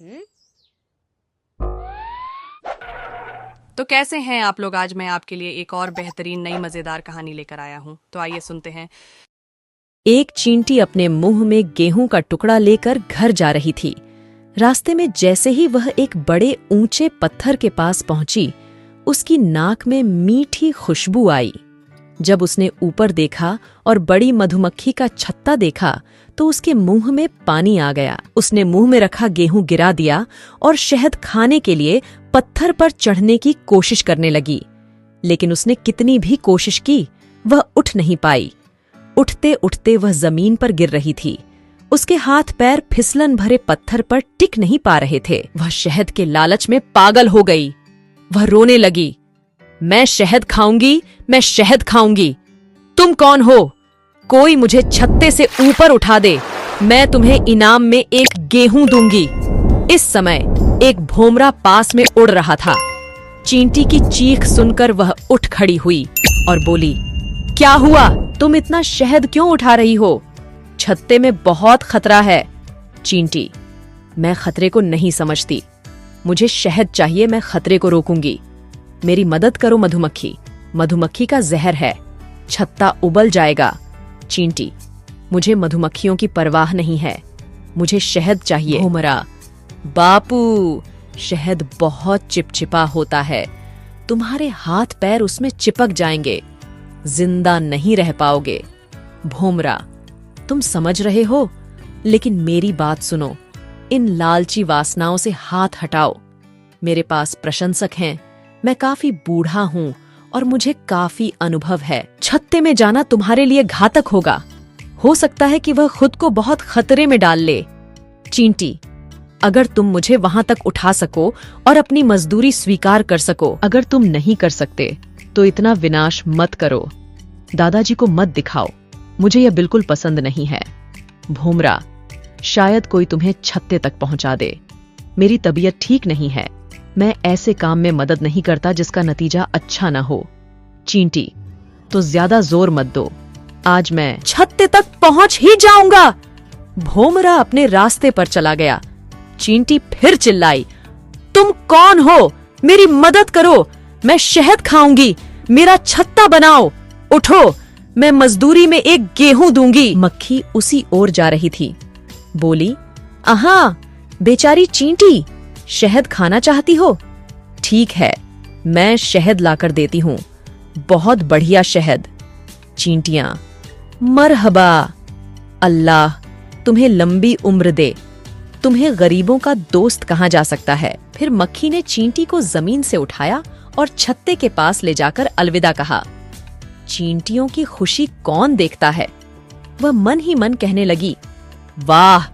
तो कैसे हैं आप लोग। आज मैं आपके लिए एक और बेहतरीन नई मजेदार कहानी लेकर आया हूँ। तो आइए सुनते हैं। एक चींटी अपने मुंह में गेहूं का टुकड़ा लेकर घर जा रही थी। रास्ते में जैसे ही वह एक बड़े ऊंचे पत्थर के पास पहुंची, उसकी नाक में मीठी खुशबू आई। जब उसने ऊपर देखा और बड़ी मधुमक्खी का छत्ता देखा तो उसके मुंह में पानी आ गया। उसने मुंह में रखा गेहूं गिरा दिया और शहद खाने के लिए पत्थर पर चढ़ने की कोशिश करने लगी। लेकिन उसने कितनी भी कोशिश की, वह उठ नहीं पाई। उठते उठते वह जमीन पर गिर रही थी। उसके हाथ पैर फिसलन भरे पत्थर पर टिक नहीं पा रहे थे। वह शहद के लालच में पागल हो गई। वह रोने लगी, मैं शहद खाऊंगी, मैं शहद खाऊंगी। तुम कौन हो? कोई मुझे छत्ते से ऊपर उठा दे, मैं तुम्हें इनाम में एक गेहूं दूंगी। इस समय एक भोमरा पास में उड़ रहा था। चींटी की चीख सुनकर वह उठ खड़ी हुई और बोली, क्या हुआ? तुम इतना शहद क्यों उठा रही हो? छत्ते में बहुत खतरा है। चींटी, मैं खतरे को नहीं समझती। मुझे शहद चाहिए, मैं खतरे को रोकूंगी। मेरी मदद करो मधुमक्खी। मधुमक्खी का जहर है, छत्ता उबल जाएगा। चींटी, मुझे मधुमक्खियों की परवाह नहीं है, मुझे शहद चाहिए। भोमरा, बापू, शहद बहुत चिपचिपा होता है, तुम्हारे हाथ पैर उसमें चिपक जाएंगे, जिंदा नहीं रह पाओगे। भोमरा, तुम समझ रहे हो, लेकिन मेरी बात सुनो। इन लालची वासनाओं से हाथ हटाओ। मेरे पास प्रशंसक हैं, मैं काफी बूढ़ा हूं और मुझे काफी अनुभव है। छत्ते में जाना तुम्हारे लिए घातक होगा। हो सकता है कि वह खुद को बहुत खतरे में डाल ले। चींटी, अगर तुम मुझे वहां तक उठा सको और अपनी मजदूरी स्वीकार कर सको। अगर तुम नहीं कर सकते तो इतना विनाश मत करो। दादाजी को मत दिखाओ, मुझे यह बिल्कुल पसंद नहीं है। भोमरा, शायद कोई तुम्हें छत्ते तक पहुंचा दे। मेरी तबीयत ठीक नहीं है, मैं ऐसे काम में मदद नहीं करता जिसका नतीजा अच्छा न हो। चींटी, तो ज्यादा जोर मत दो, आज मैं छत्ते तक पहुंच ही जाऊंगा। भोमरा अपने रास्ते पर चला गया। चींटी फिर चिल्लाई, तुम कौन हो? मेरी मदद करो, मैं शहद खाऊंगी, मेरा छत्ता बनाओ। उठो, मैं मजदूरी में एक गेहूं दूंगी। मक्खी उसी ओर जा रही थी। बोली, आहा, बेचारी चींटी, शहद खाना चाहती हो? ठीक है, मैं शहद लाकर देती हूँ, बहुत बढ़िया शहद। चींटियां, मरहबा, अल्लाह तुम्हें लंबी उम्र दे। तुम्हें गरीबों का दोस्त कहा जा सकता है। फिर मक्खी ने चींटी को जमीन से उठाया और छत्ते के पास ले जाकर अलविदा कहा। चींटियों की खुशी कौन देखता है? वह मन ही मन कहने लगी, वाह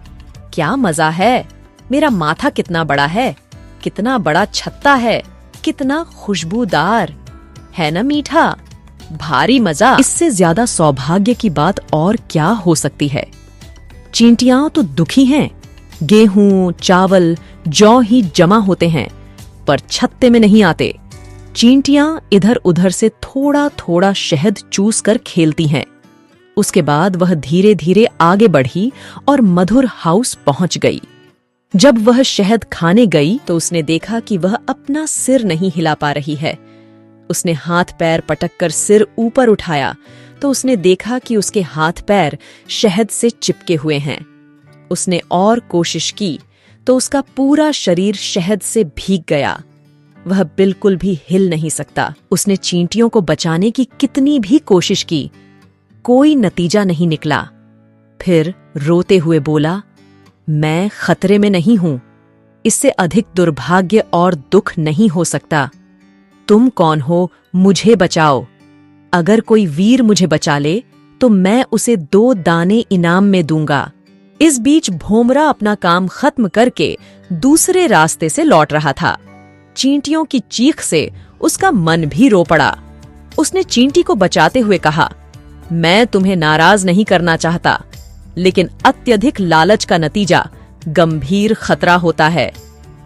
क्या मजा है, मेरा माथा कितना बड़ा है, कितना बड़ा छत्ता है, कितना खुशबूदार है ना मीठा, भारी मजा। इससे ज्यादा सौभाग्य की बात और क्या हो सकती है? चींटियां तो दुखी हैं। गेहूं, चावल, जौ ही जमा होते हैं पर छत्ते में नहीं आते। चींटियां इधर उधर से थोड़ा थोड़ा शहद चूस कर खेलती हैं। उसके बाद वह धीरे धीरे आगे बढ़ी और मधुर हाउस पहुंच गई। जब वह शहद खाने गई तो उसने देखा कि वह अपना सिर नहीं हिला पा रही है। उसने हाथ पैर पटक कर सिर ऊपर उठाया तो उसने देखा कि उसके हाथ पैर शहद से चिपके हुए हैं। उसने और कोशिश की तो उसका पूरा शरीर शहद से भीग गया। वह बिल्कुल भी हिल नहीं सकता। उसने चींटियों को बचाने की कितनी भी कोशिश की, कोई नतीजा नहीं निकला। फिर रोते हुए बोला, मैं खतरे में नहीं हूं, इससे अधिक दुर्भाग्य और दुख नहीं हो सकता। तुम कौन हो? मुझे बचाओ। अगर कोई वीर मुझे बचा ले तो मैं उसे 2 दाने इनाम में दूंगा। इस बीच भोमरा अपना काम खत्म करके दूसरे रास्ते से लौट रहा था। चींटियों की चीख से उसका मन भी रो पड़ा। उसने चींटी को बचाते हुए कहा, मैं तुम्हें नाराज नहीं करना चाहता, लेकिन अत्यधिक लालच का नतीजा गंभीर खतरा होता है।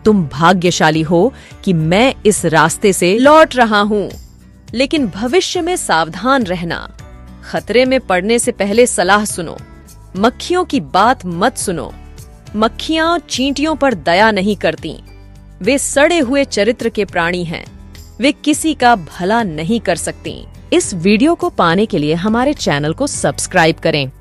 तुम भाग्यशाली हो कि मैं इस रास्ते से लौट रहा हूँ, लेकिन भविष्य में सावधान रहना। खतरे में पड़ने से पहले सलाह सुनो, मक्खियों की बात मत सुनो। मक्खियां चींटियों पर दया नहीं करती। वे सड़े हुए चरित्र के प्राणी हैं। वे किसी का भला नहीं कर सकती। इस वीडियो को पाने के लिए हमारे चैनल को सब्सक्राइब करें।